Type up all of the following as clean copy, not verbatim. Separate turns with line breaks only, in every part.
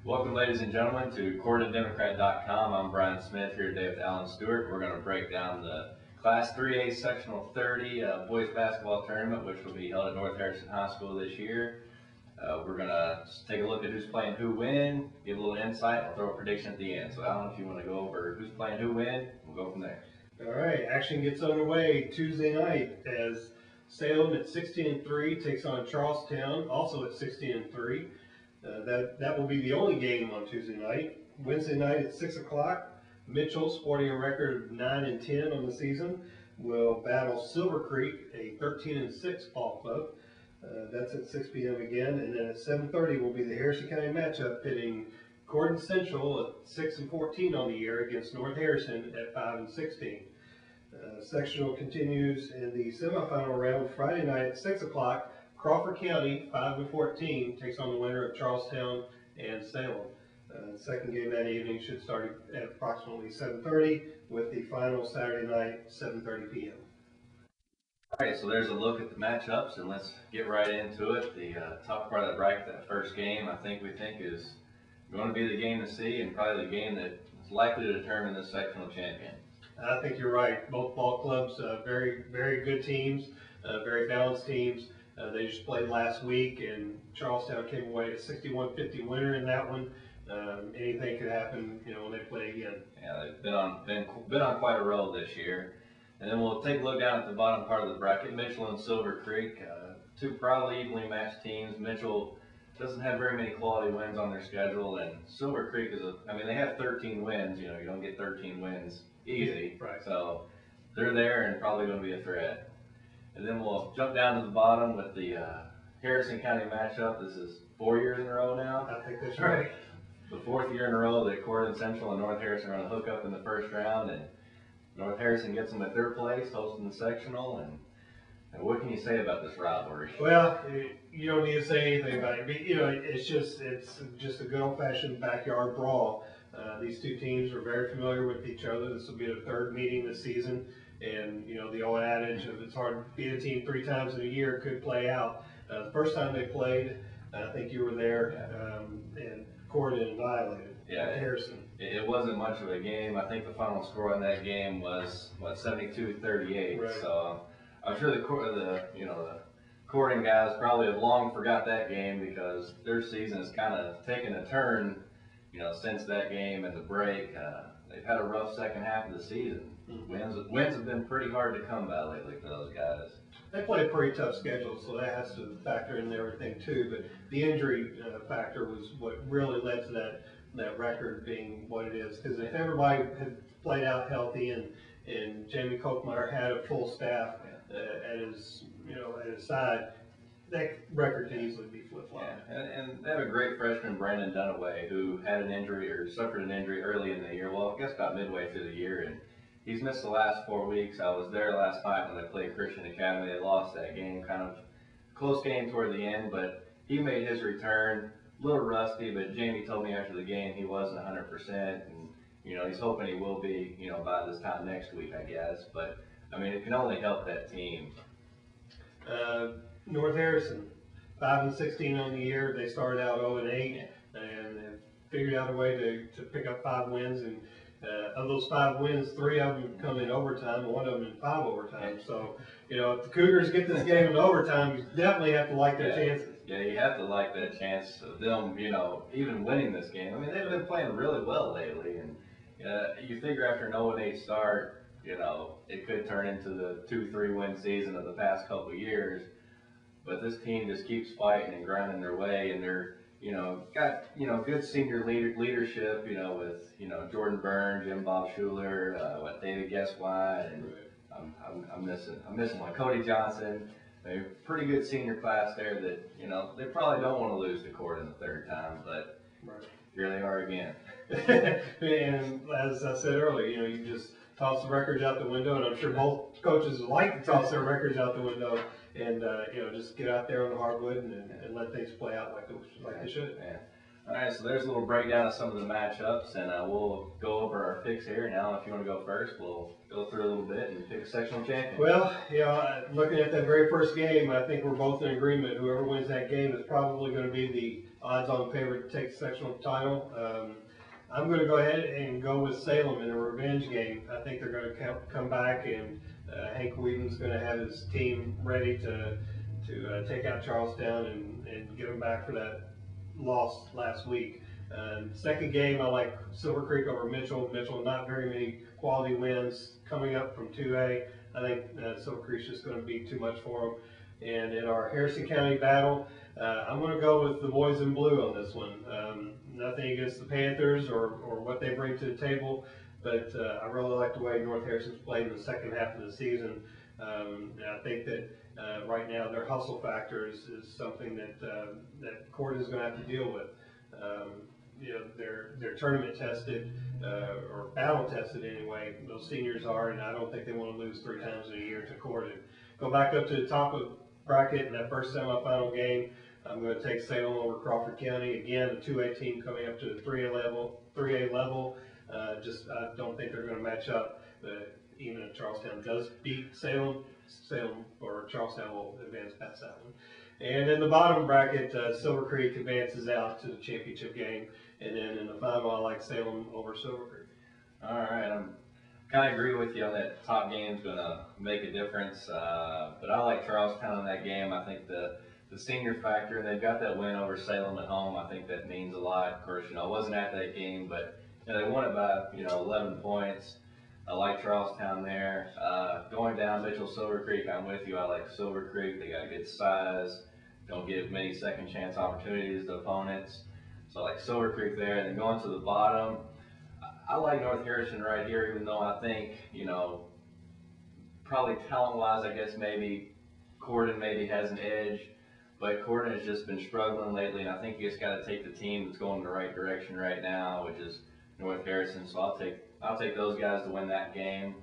Welcome, ladies and gentlemen, to CordonDemocrat.com. I'm Brian Smith here today with Alan Stewart. We're going to break down the Class 3A Sectional 30 boys basketball tournament, which will be held at North Harrison High School this year. We're going to take a look at who's playing who when, give a little insight, and throw a prediction at the end. So, Alan, if you want to go over who's playing who when, we'll go from there.
All right, action gets underway Tuesday night as Salem at 16-3 takes on Charlestown, also at 16-3. That will be the only game on Tuesday night. Wednesday night at 6 o'clock, Mitchell, sporting a record of 9-10 on the season, will battle Silver Creek, a 13-6 ball club. That's at 6 p.m. again, and then at 7:30 will be the Harrison County matchup pitting Gordon Central at 6-14 on the year against North Harrison at 5-16. Sectional continues in the semifinal round Friday night at 6 o'clock. Crawford County, 5-14, takes on the winner of Charlestown and Salem. The second game that evening should start at approximately 7:30, with the final Saturday night, 7:30 p.m.
All right, so there's a look at the matchups, and let's get right into it. The top part of the bracket, that first game, we think is going to be the game to see, and probably the game that is likely to determine the sectional champion.
I think you're right. Both ball clubs, very, very good teams, very balanced teams. They just played last week, and Charlestown came away a 61-50 winner in that one. Anything could happen, when they play again.
Yeah, they've been on quite a roll this year. And then we'll take a look down at the bottom part of the bracket. Mitchell and Silver Creek, two probably evenly matched teams. Mitchell doesn't have very many quality wins on their schedule, and Silver Creek they have 13 wins. You don't get 13 wins easy.
Right.
So they're there and probably going to be a threat. And then we'll jump down to the bottom with the Harrison County matchup. This is 4 years in a row now.
I think that's right.
The fourth year in a row that Gordon Central and North Harrison are going to hook up in the first round, and North Harrison gets them at third place, hosting the sectional. And what can you say about this rivalry?
Well, you don't need to say anything about it. It's just a good old-fashioned backyard brawl. These two teams are very familiar with each other. This will be their third meeting this season. And, the old adage of it's hard to beat a team 3 times in a year could play out. The first time they played, I think you were there, and Gordon annihilated Harrison.
It wasn't much of a game. I think the final score in that game was, 72-38.
Right.
So I'm sure the Gordon guys probably have long forgot that game because their season has kind of taken a turn, since that game and the break. They've had a rough second half of the season. Wins have been pretty hard to come by lately for those guys.
They play a pretty tough schedule, so that has to factor in everything too. But the injury factor was what really led to that record being what it is. Because if everybody had played out healthy and Jamie Kochmeyer had a full staff at his side, that record can easily be flip-flopped.
Yeah, and they have a great freshman, Brandon Dunaway, who had an injury or suffered an injury early in the year. Well, I guess about midway through the year, and he's missed the last 4 weeks. I was there last night when they played Christian Academy. They lost that game, kind of close game toward the end, but he made his return. A little rusty, but Jamie told me after the game he wasn't 100%, and he's hoping he will be, by this time next week, I guess. But it can only help that team.
North Harrison, 5-16 on the year. They started out 0-8, and have figured out a way to pick up 5 wins. And of those 5 wins, 3 of them come in overtime, and 1 of them in 5 overtime. So, if the Cougars get this game in overtime, you definitely have to like their chances.
Yeah, you have to like that chance of them, even winning this game. They've been playing really well lately, and you figure after an 0-8 start, it could turn into the 2-3 win season of the past couple of years. But this team just keeps fighting and grinding their way, and they're, got, good senior leadership, with, Jordan Byrne, Jim Bob Schuler, David Guess-Why, and I'm missing one, Cody Johnson. A pretty good senior class there that, they probably don't want to lose to Gordon the third time, but here they are again.
And as I said earlier, you just toss the records out the window, and I'm sure both coaches like to toss their records out the window and, just get out there on the hardwood and let things play out like they should.
Yeah. All right, so there's a little breakdown of some of the matchups, and we'll go over our picks here now. If you want to go first, we'll go through a little bit and pick a sectional champion.
Well, looking at that very first game, I think we're both in agreement. Whoever wins that game is probably going to be the odds-on favorite to take the sectional title. I'm going to go ahead and go with Salem in a revenge game. I think they're going to come back, and Hank Whedon's going to have his team ready to take out Charlestown and get them back for that loss last week. Second game, I like Silver Creek over Mitchell. Mitchell, not very many quality wins coming up from 2A. I think Silver Creek's just going to be too much for them. And in our Harrison County battle, I'm going to go with the boys in blue on this one. Nothing against the Panthers or what they bring to the table, but I really like the way North Harrison's played in the second half of the season. And I think that right now their hustle factor is something that Court is going to have to deal with. They're tournament tested or battle tested anyway. Those seniors are, and I don't think they want to lose 3 times in a year to Court. And go back up to the top of bracket in that first semifinal game. I'm going to take Salem over Crawford County. Again, a 2A team coming up to the 3A level. I don't think they're going to match up. Even if Charlestown does beat Salem or Charlestown will advance past that one. And in the bottom bracket, Silver Creek advances out to the championship game. And then in the final, I like Salem over Silver Creek.
All right, I'm kind of agree with you on that top game's going to make a difference. But I like Charlestown in that game. I think the senior factor, they've got that win over Salem at home. I think that means a lot. Of course, I wasn't at that game, but they won it by 11 points. I like Charlestown there. Going down Mitchell, Silver Creek, I'm with you. I like Silver Creek. They got good size. Don't give many second chance opportunities to opponents. So I like Silver Creek there. And then going to the bottom, I like North Harrison right here, even though I think, probably talent-wise, I guess maybe Corden maybe has an edge. But Corden has just been struggling lately, and I think you just got to take the team that's going in the right direction right now, which is North Harrison. So I'll take those guys to win that game.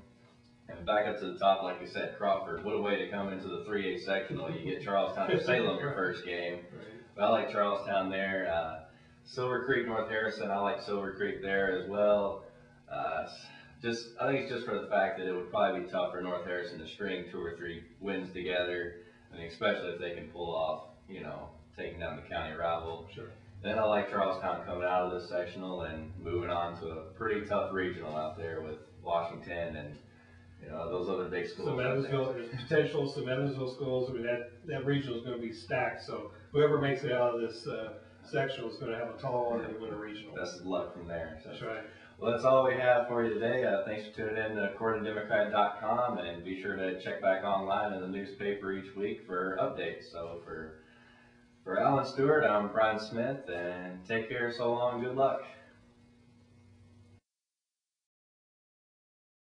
And back up to the top, like you said, Crawford. What a way to come into the 3A sectional. You get Charlestown and Salem your first game. But I like Charlestown there. Silver Creek, North Harrison. I like Silver Creek there as well. I think it's just for the fact that it would probably be tough for North Harrison to string 2 or 3 wins together. I mean, especially if they can pull off, taking down the county rival.
Sure. Then
I like Charlestown coming out of this sectional and moving on to a pretty tough regional out there with Washington and, those other big schools.
Some Evansville, there's potential, some Evansville schools. I mean, that regional is going to be stacked. So whoever makes it out of this sectional is going to have a tall order to win a regional.
Best of luck from there. So.
That's right.
Well, that's all we have for you today. Thanks for tuning in to CordonDemocrat.com, and be sure to check back online in the newspaper each week for updates. So for Alan Stewart, I'm Brian Smith, and take care, so long, good luck.